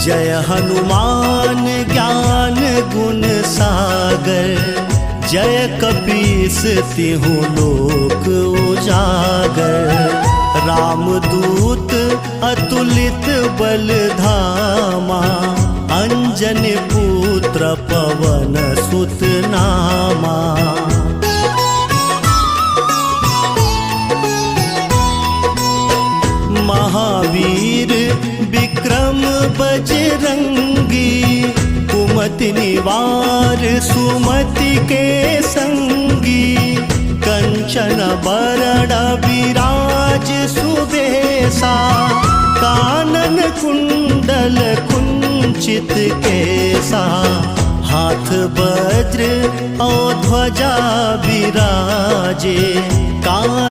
जय हनुमान ज्ञान गुण सागर, जय कपीस तिहु लोक उजागर। रामदूत अतुलित बल धामा, अंजनी पुत्र पवन सुत नामा। महावीर विक्रम बजरंगी, कुमति निवार सुमति के संगी। कंचन बरन विराज सुबेसा, कानन कुंडल कुंचित केसा। हाथ वज्र और ध्वजा विराजे,